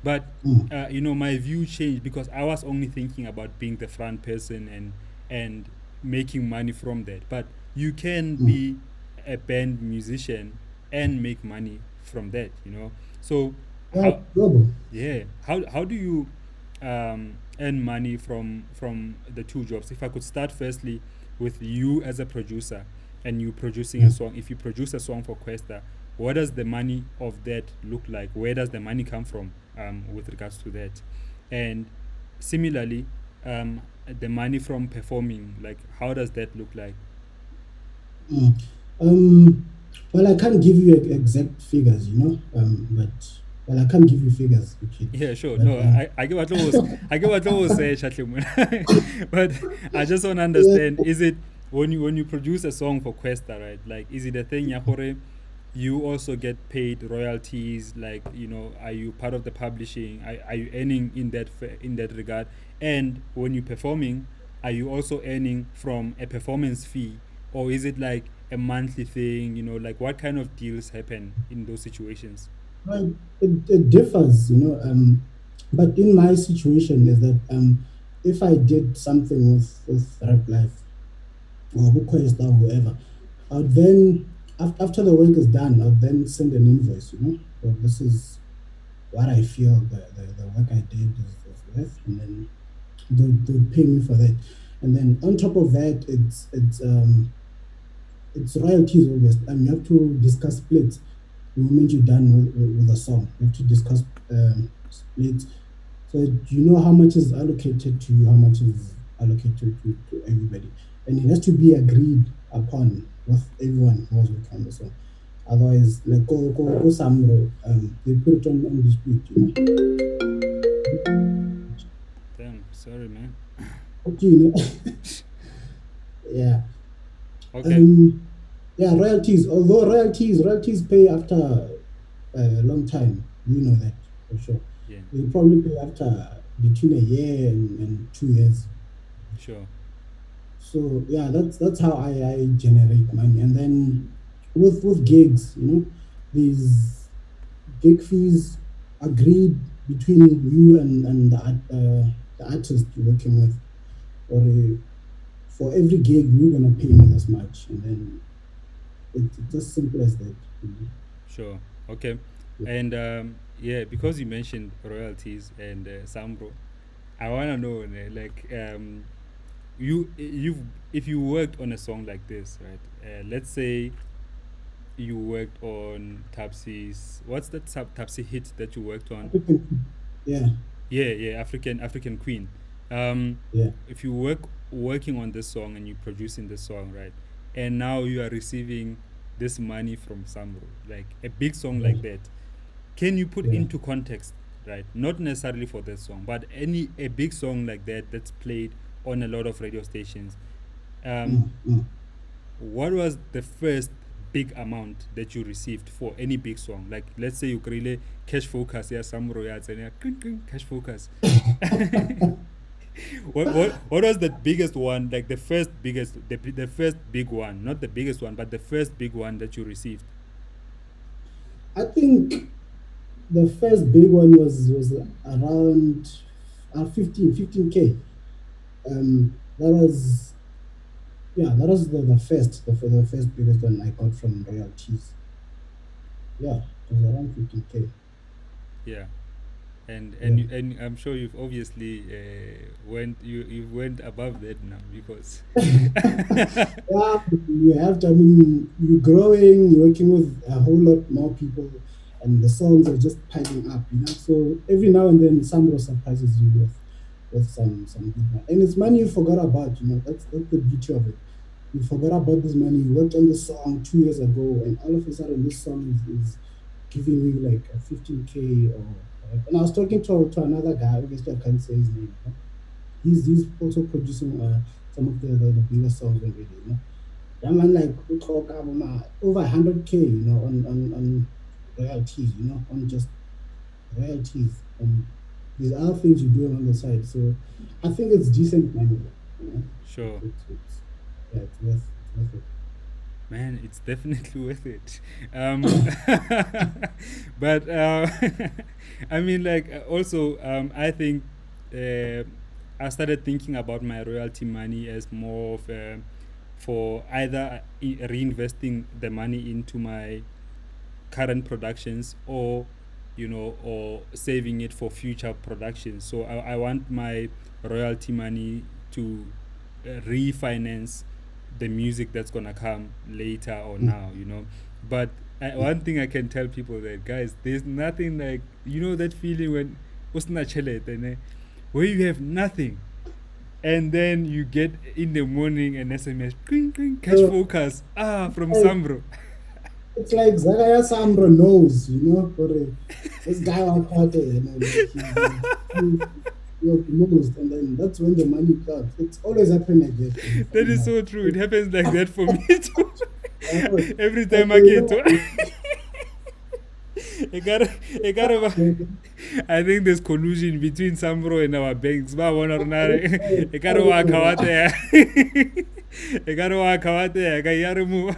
A: But
B: Mm,
A: my view changed because I was only thinking about being the front person and making money from that. But you can
B: mm.
A: be a band musician and make money from that. So
B: Yeah,
A: how
B: global.
A: yeah. How do you earn money from the two jobs? If I could start firstly with you as a producer and you producing a
B: Yeah.
A: song. If you produce a song for Questa, what does the money of that look like? Where does the money come from with regards to that? And similarly, the money from performing, like, how does that look like?
B: Mm. Um, well, I can't give you exact figures. But well, I can't give you figures, actually.
A: Yeah, sure.
B: But
A: No, I get what Lois say, Chatley. But I just want to
B: yeah.
A: understand: is it when you produce a song for Questa, right? Like, is it a thing, Yahore? You also get paid royalties. Like, are you part of the publishing? Are you earning in that regard? And when you're performing, are you also earning from a performance fee, or is it like a monthly thing? Like, what kind of deals happen in those situations?
B: Well, it differs. But in my situation is that if I did something with Rap Life or Buquest or whoever, I would then after the work is done, I would then send an invoice. Well, this is what I feel the work I did is worth, and then they'll pay me for that. And then on top of that, it's royalties always. You have to discuss splits the moment you're done with a song. You have to discuss splits. So you know how much is allocated to you, how much is allocated to everybody. And it has to be agreed upon with everyone who was working on the song. Otherwise, like go Samro, they put it on dispute.
A: Damn, sorry, man.
B: Okay, you know, yeah.
A: Okay.
B: Um, yeah, royalties. Although royalties pay after a long time. You know that for sure.
A: Yeah.
B: They probably pay after between a year and 2 years.
A: Sure.
B: So yeah, that's how I generate money. And then with gigs, these gig fees agreed between you and the artist you're working with, or for every gig you're gonna pay me this much, and then it's just simple as that.
A: Sure. Okay.
B: Yeah.
A: And yeah, because you mentioned royalties and Sambro, I wanna know, like, you've if you worked on a song like this, right? Let's say you worked on Tapsi's. What's that Tapsi hit that you worked on?
B: African, yeah,
A: Yeah, yeah, African Queen.
B: yeah,
A: If you working on this song and you producing this song, right? And now you are receiving this money from Sambro, like a big song like
B: right,
A: that. Can you put
B: yeah,
A: into context, right? Not necessarily for this song, but any a big song like that that's played on a lot of radio stations. Um,
B: mm.
A: what was the first big amount that you received for any big song? Like, let's say you create Cash Focus, yeah, some royals and yeah, Cash Focus. What was the biggest one? Like the first biggest, the first big one, not the biggest one, but the first big one that you received.
B: I think the first big one was around 15K. That was, yeah, that was the first biggest one I got from royalties. Yeah, it was around 15K.
A: Yeah, and
B: Yeah.
A: I'm sure you've obviously went you went above that now because
B: Yeah, you have to. I mean, you're growing, you're working with a whole lot more people, and the songs are just piling up. So every now and then, somebody surprises you with some good money, and it's money you forgot about. That's the beauty of it. You forgot about this money. You worked on this song 2 years ago, and all of a sudden, this song is giving you like a 15K or whatever. And I was talking to another guy. Obviously, I can't say his name. He's also producing some of the bigger songs on radio. That man like we talk about over 100K, on royalties, on just royalties, and these other things you're doing on the side. So I think it's decent money.
A: sure,
B: Yeah, it's worth it.
A: man, it's definitely worth it. But I mean, like, also, I think uh, I started thinking about my royalty money as more of for either reinvesting the money into my current productions or or saving it for future productions. So I want my royalty money to refinance the music that's gonna come later or
B: Mm.
A: now. But one thing I can tell people, that guys, there's nothing like, that feeling when usna chelete, ne, where you have nothing, and then you get in the morning an SMS, cling, cling, cash
B: So
A: focus, from
B: like,
A: Sambro.
B: it's like Zagaya Samro knows, for this guy out there, like he knows, and then that's when the money comes. It's always happened like that, you
A: That
B: find
A: is
B: out.
A: so true. It happens like that for me too.
B: Uh,
A: Every
B: and
A: time I
B: you
A: get to,
B: know,
A: I gotta, I think there's collusion between Sambro and our banks. Ba wana runare. I gotta walk out there. I gotta walk out there. I gotta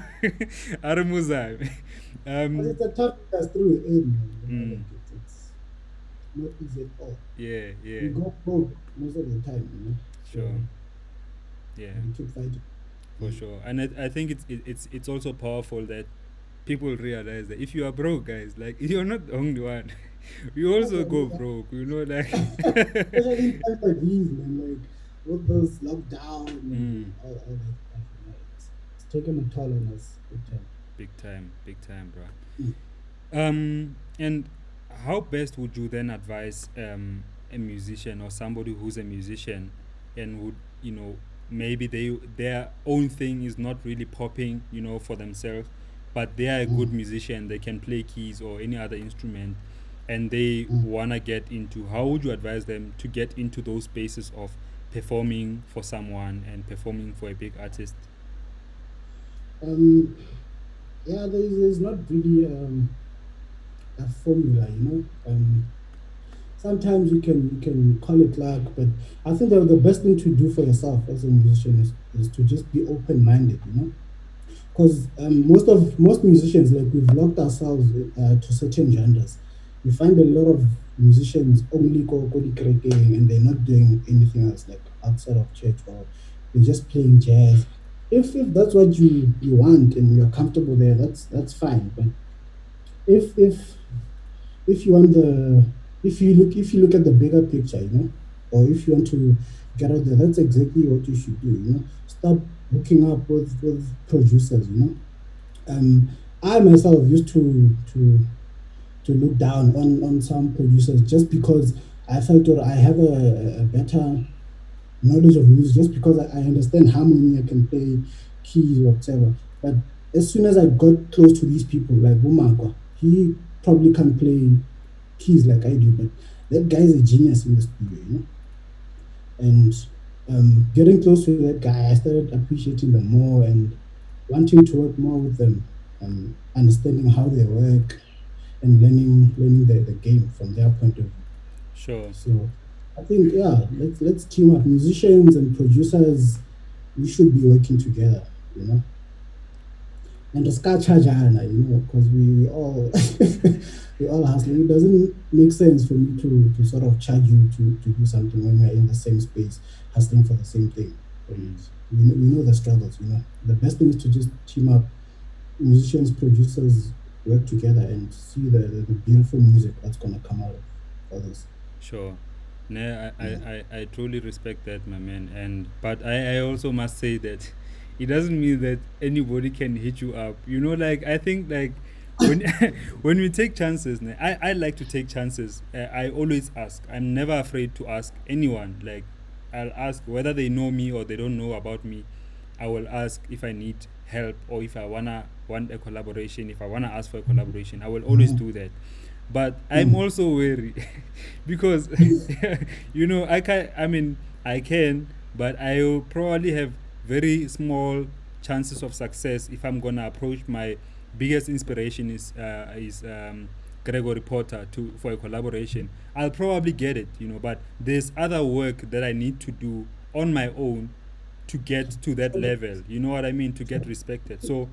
A: aramu zame.
B: because
A: Um.
B: it's a tough pass through it in, man.
A: Mm,
B: Like it's not easy at all.
A: yeah.
B: You
A: Yeah.
B: go broke most of the time.
A: Sure.
B: So
A: Yeah.
B: you keep fighting.
A: For
B: Mm.
A: sure. And I think it's also powerful that people realize that if you are broke, guys, like, you're not the only one. We also go broke,
B: Especially in
A: like.
B: times like these, man. Like with this lockdown
A: Mm,
B: and all that stuff. It's taken a toll on us big time.
A: big time, bro.
B: Mm.
A: And how best would you then advise a musician or somebody who's a musician and would, maybe their own thing is not really popping, for themselves, but they are a good
B: Mm.
A: musician, they can play keys or any other instrument, and they
B: Mm.
A: wanna get into, how would you advise them to get into those spaces of performing for someone and performing for a big artist?
B: Um, yeah, there's not really a formula, you know. Sometimes you can call it luck, but I think that the best thing to do for yourself as a musician is to just be open minded, you know. Because most musicians, like, we've locked ourselves to certain genres. You find a lot of musicians only go the kerekeng, and they're not doing anything else, like outside of church, or they're just playing jazz. If that's what you want and you're comfortable there, that's fine. But if if you want the if you look at the bigger picture, you know, or if you want to get out there, that's exactly what you should do. You know, start hooking up with producers. You know, um, I myself used to look down on some producers just because I felt that I have a better knowledge of music, just because I understand harmony, I can play keys, whatever. But as soon as I got close to these people, like Wumakwa, he probably can't play keys like I do, but that guy is a genius in the studio, you know. And getting close to that guy, I started appreciating them more and wanting to work more with them, understanding how they work and learning the game from their point of view.
A: Sure.
B: So I think, yeah, let's team up. Musicians and producers, we should be working together, you know. And the ska charger, you know, because we all we all hustling. It doesn't make sense for me to sort of charge you to do something when we're in the same space hustling for the same thing. And
A: Mm.
B: we know the struggles. You know, the best thing is to just team up. Musicians, producers work together and see the beautiful music that's gonna come out of all this.
A: Sure. No,
B: Yeah.
A: I truly respect that, my man. And but I also must say that it doesn't mean that anybody can hit you up. You know, like I think like when when we take chances, I like to take chances. I always ask. I'm never afraid to ask anyone. Like I'll ask whether they know me or they don't know about me. I will ask if I need help or if I want a collaboration. If I wanna ask for a collaboration, I will always
B: Mhm.
A: do that. But I'm
B: Mm.
A: also wary because you know I can. I mean I can, but I will probably have very small chances of success if I'm gonna approach my biggest inspiration is Gregory Potter to for a collaboration. I'll probably get it, you know, but there's other work that I need to do on my own to get to that
B: Okay.
A: level. You know what I mean? To get respected. So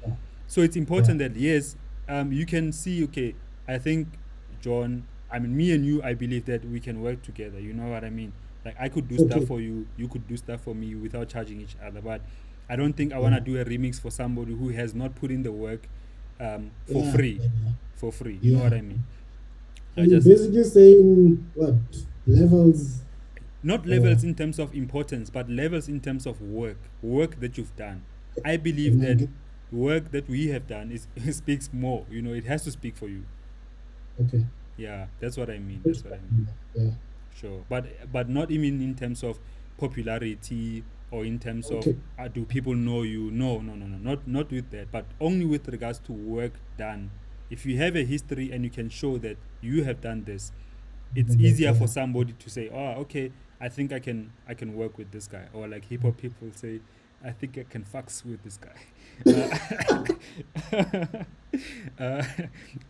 A: it's
B: Yeah.
A: important that yes, you can see. Okay, I think John. I mean, me and you. I believe that we can work together. You know what I mean? Like I could do stuff
B: Okay.
A: for you. You could do stuff for me without charging each other. But I don't think I wanna
B: Yeah.
A: do a remix for somebody who has not put in the work for
B: Yeah.
A: free.
B: Yeah.
A: For free. You know what
B: Yeah.
A: I mean?
B: So
A: So I
B: you're
A: just
B: basically saying what levels
A: not levels
B: or
A: in terms of importance, but levels in terms of work that you've done. I
B: okay,
A: believe
B: now I
A: that
B: get
A: work that we have done is speaks more. You know, it has to speak for you.
B: okay.
A: Yeah, that's what I mean.
B: Good
A: That's what I
B: stuff,
A: mean.
B: you know. Yeah.
A: Sure, but not even in terms of popularity or in terms of
B: Okay.
A: do people know you? No, no, no, no, not with that. But only with regards to work done. If you have a history and you can show that you have done this, it's easier for
B: Yeah.
A: somebody to say, "Oh, okay, I think I can work with this guy," or like hip hop people say, "I think I can fucks with this guy." uh,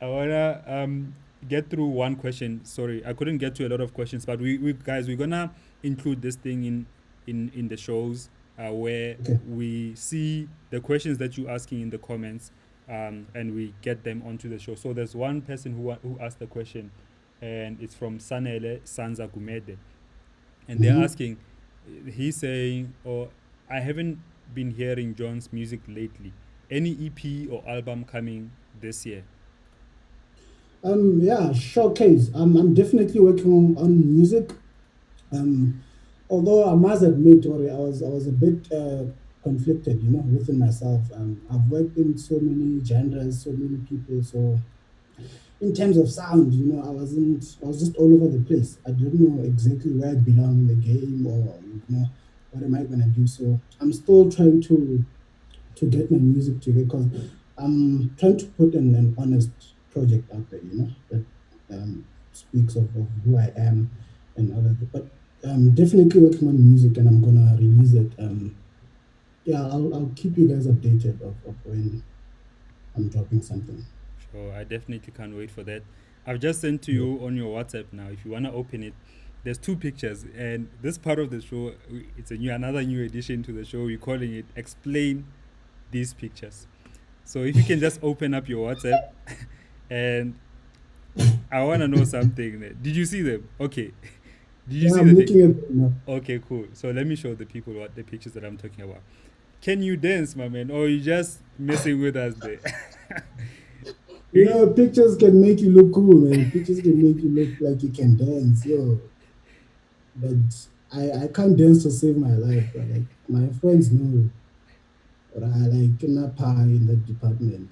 A: I wanna get through one question. Sorry, I couldn't get to a lot of questions, but we guys we're gonna include this thing in the shows where
B: Okay.
A: we see the questions that you're asking in the comments, and we get them onto the show. So there's one person who asked the question, and it's from Sanele Sanza Gumede, and they're
B: Mm-hmm.
A: asking, he's saying, "Oh, I haven't been hearing John's music lately. Any EP or album coming this year?"
B: Yeah, showcase. I'm definitely working on music. Um, although I must admit, Ori, I was a bit conflicted, you know, within myself. I've worked in so many genres, so many people. So in terms of sound, you know, I was just all over the place. I didn't know exactly where I belong in the game, or you know, what am I gonna do. So I'm still trying to get my music together, because I'm trying to put an honest project out there, you know, that speaks of who I am and all of that. But I'm definitely working on music, and I'm gonna release it. Yeah, I'll keep you guys updated of when I'm dropping something.
A: Sure, I definitely can't wait for that. I've just sent to
B: Yeah.
A: you on your WhatsApp now. If you wanna open it, there's two pictures, and this part of the show, it's another new addition to the show. We're calling it "Explain These Pictures." So if you can just open up your WhatsApp, and I wanna know something. Did you see them? Okay. Did you
B: Yeah,
A: see
B: I'm
A: the thing?
B: looking at it now.
A: Okay, cool. So let me show the people what the pictures that I'm talking about. Can you dance, my man, or you just messing with us there?
B: Pictures can make you look cool, man. Pictures can make you look like you can dance, yo. But I can't dance to save my life. But like my friends know, but I like not pie in that department.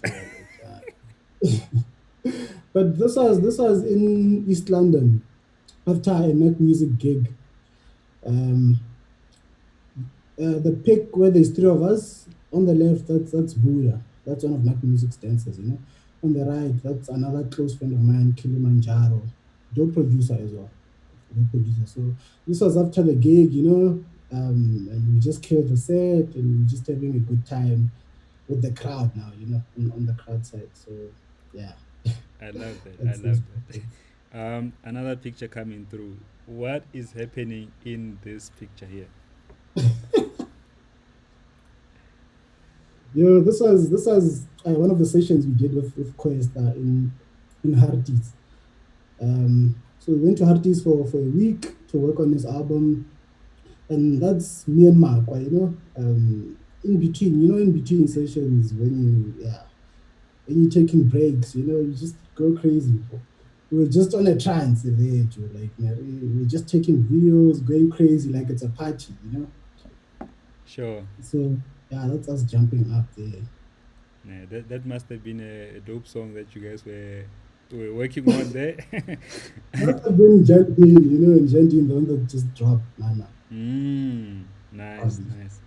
B: But this was in East London after a night music gig. Um, the pic where there's three of us on the left, that's Buddha. That's one of Nat Music's dancers, you know. On the right, that's another close friend of mine, Kilimanjaro, dope producer as well. Dope producer. So this was after the gig, and we just killed the set and we're just having a good time with the crowd now, on the crowd side. So yeah,
A: I love that. I
B: that's
A: love that. Another picture coming through. What is happening in this picture here?
B: this was one of the sessions we did with Quest in Hartis. So we went to Hartis for a week to work on his album, and that's me and Mark. In between sessions when you're taking breaks, you just go crazy. We were just on a trance there, Joe. Like we were just taking videos, going crazy like it's a party.
A: Sure.
B: So yeah, that's us jumping up there.
A: Yeah, that must have been a dope song that you guys were working on there.
B: Must have been and Gentin, the one that just dropped, Nana,
A: Nice,
B: obviously.
A: nice.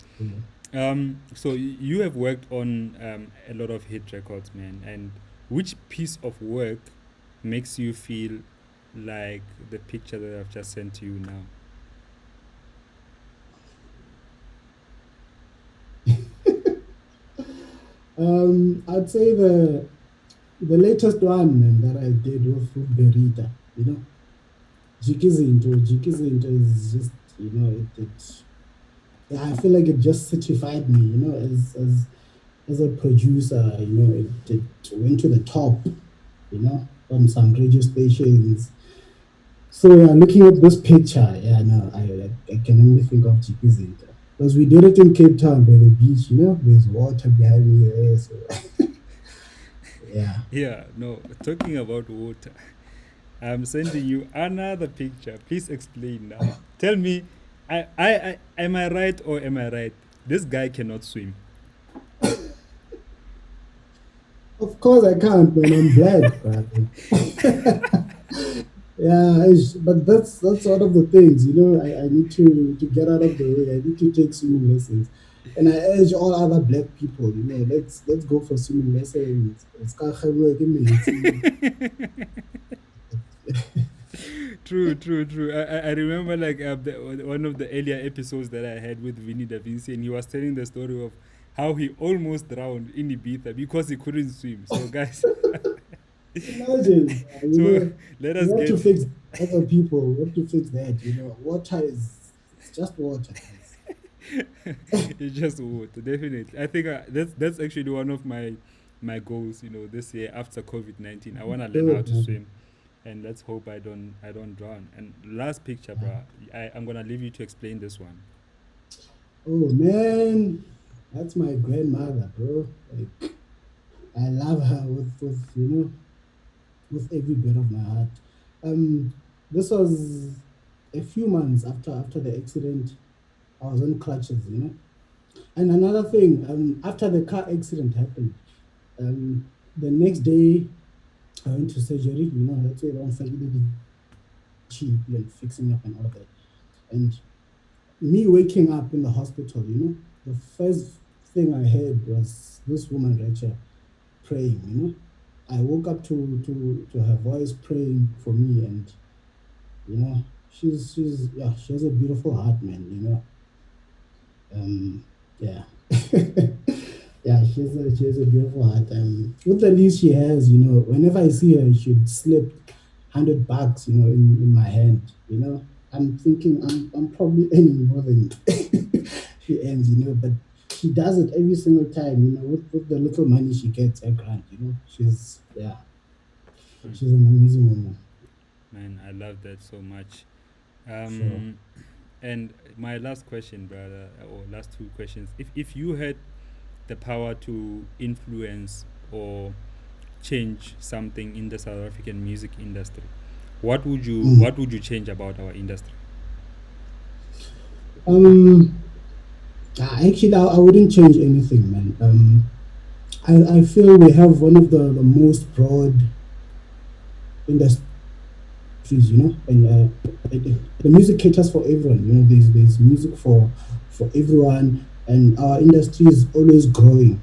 B: Yeah.
A: So you have worked on a lot of hit records, man. And which piece of work makes you feel like the picture that I've just sent to you now?
B: I'd say the latest one, man, that I did with Berita, Jikizinto is just, yeah, I feel like it just certified me, as a producer, it went to the top, on some radio stations. So yeah, looking at this picture, yeah, no, I can only think of Jikizinto. Because we did it in Cape Town by the beach, there's water behind me there, so yeah.
A: Yeah, no, talking about water. I'm sending you another picture. Please explain now. Tell me, am I right or am I right? This guy cannot swim.
B: Of course I can't, man. I'm black, brother. Yeah, but that's one of the things, I need to get out of the way. I need to take swimming lessons. And I urge all other black people, let's go for swimming lessons. It's
A: True, true, true. I remember like one of the earlier episodes that I had with Vinny Da Vinci, and he was telling the story of how he almost drowned in Ibiza because he couldn't swim. So, guys,
B: Imagine,
A: so let
B: we
A: us
B: have to
A: get.
B: fix other people. We have to fix that. Water it's just water, guys.
A: It's just water, definitely. I think that's actually one of my goals. This year after COVID-19, I wanna learn how
B: Dope,
A: to
B: man.
A: swim, and let's hope I don't drown. And last picture, bro. I'm gonna leave you to explain this one.
B: Oh man, that's my grandmother, bro. Like I love her with every bit of my heart. Um, this was a few months after the accident. I was on crutches. And another thing, after the car accident happened, the next day I went to surgery. That's where I'm cheap and fixing up and all of that. And me waking up in the hospital, the first thing I heard was this woman, Rachel, praying. I woke up to her voice praying for me, and you know she's yeah, she has a beautiful heart, man. Yeah. Yeah, she has a beautiful heart. With the least she has, whenever I see her, she'd slip $100, in my hand. I'm thinking I'm probably earning more than she earns, but she does it every single time, with the little money she gets a grant,
A: Hmm.
B: she's an amazing woman.
A: Man, I love that so much.
B: Sure.
A: Um, and my last question, brother, or last two questions. If you had the power to influence or change something in the South African music industry,
B: Mm.
A: what would you change about our industry?
B: Um, Actually, I wouldn't change anything, man. I feel we have one of the most broad industries, and the music caters for everyone. There's music for everyone, and our industry is always growing.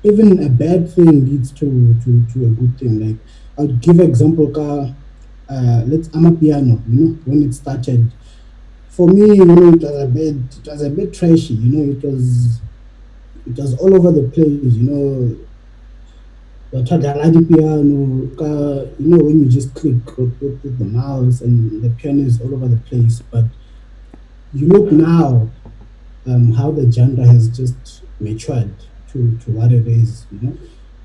B: Even a bad thing leads to a good thing. Like I'll give example, let's Amapiano. When it started, for me, it was a bit trashy. It was all over the place. Batadaladi piano, when you just click with the mouse and the piano is all over the place. But you look now, how the genre has just matured to what it is,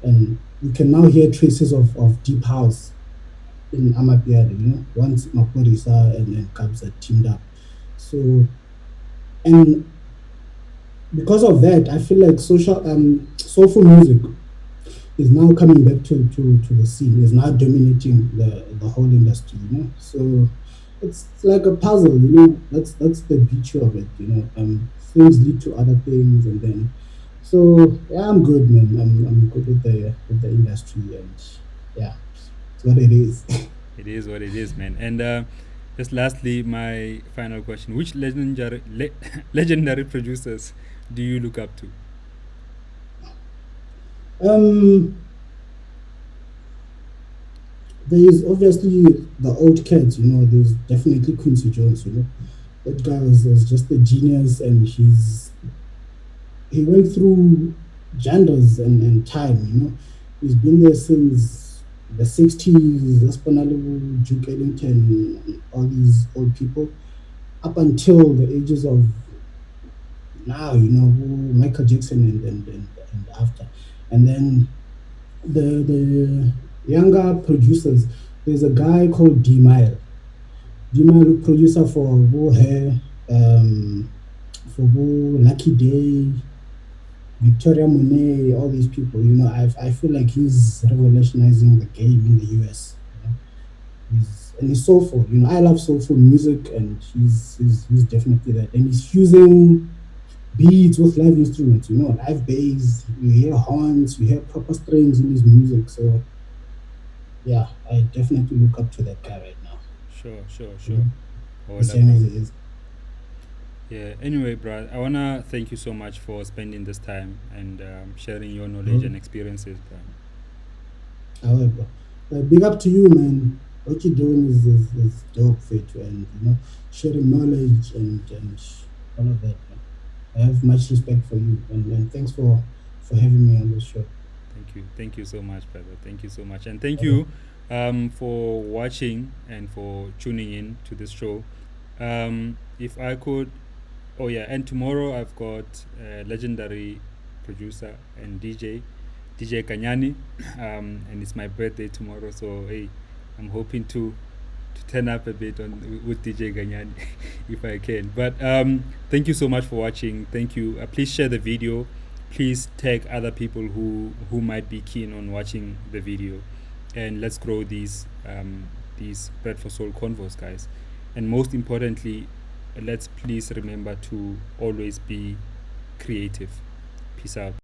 B: and you can now hear traces of deep house in Amapiano, once Maporisa and Kabza teamed up. So, and because of that, I feel like soulful music is now coming back to the scene, is now dominating the whole industry, So it's like a puzzle, That's the beauty of it, Things lead to other things, and then so yeah, I'm good, man. I'm good with the industry, and yeah, it's what it is.
A: It is what it is, man. And just lastly, my final question: which legendary producers do you look up to?
B: um, there is obviously the old cats, There's definitely Quincy Jones, That guy was just a genius, and he went through genders and time, He's been there since the 60s, Aspanalibu, Duke Ellington, and all these old people, up until the ages of now, Michael Jackson and after. And then the younger producers, there's a guy called D Mile. D Mile, producer for Bo Hair, for Bo Lucky Day, Victoria Monet, all these people, I feel like he's revolutionizing the game in the US. He's soulful. I love soulful music, and he's definitely that. And he's fusing beats with live instruments. Live bass. You hear horns. You hear proper strings in his music. So yeah, I definitely look up to that guy right now.
A: Sure, sure, sure.
B: Mhm.
A: Oh,
B: The
A: that,
B: same
A: bro.
B: as it is.
A: Yeah. Anyway, Brad, I wanna thank you so much for spending this time and sharing your knowledge and
B: Oh,
A: experiences, Brad.
B: however, big up to you, man. What you're doing is dope, fit, and sharing knowledge and all of that, man. I have much respect for you, and thanks for having me on this show.
A: Thank you so much, brother. Thank you so much, and thank
B: Okay.
A: you for watching and for tuning in to this show. If I could, oh yeah, and tomorrow I've got legendary producer and DJ Kanyani, and it's my birthday tomorrow. So hey, I'm hoping to turn up a bit on with DJ Ganyani if I can. But thank you so much for watching. Thank you. Please share the video. Please tag other people who might be keen on watching the video, and let's grow these Bread for Soul convos, guys. And most importantly, let's please remember to always be creative. Peace out.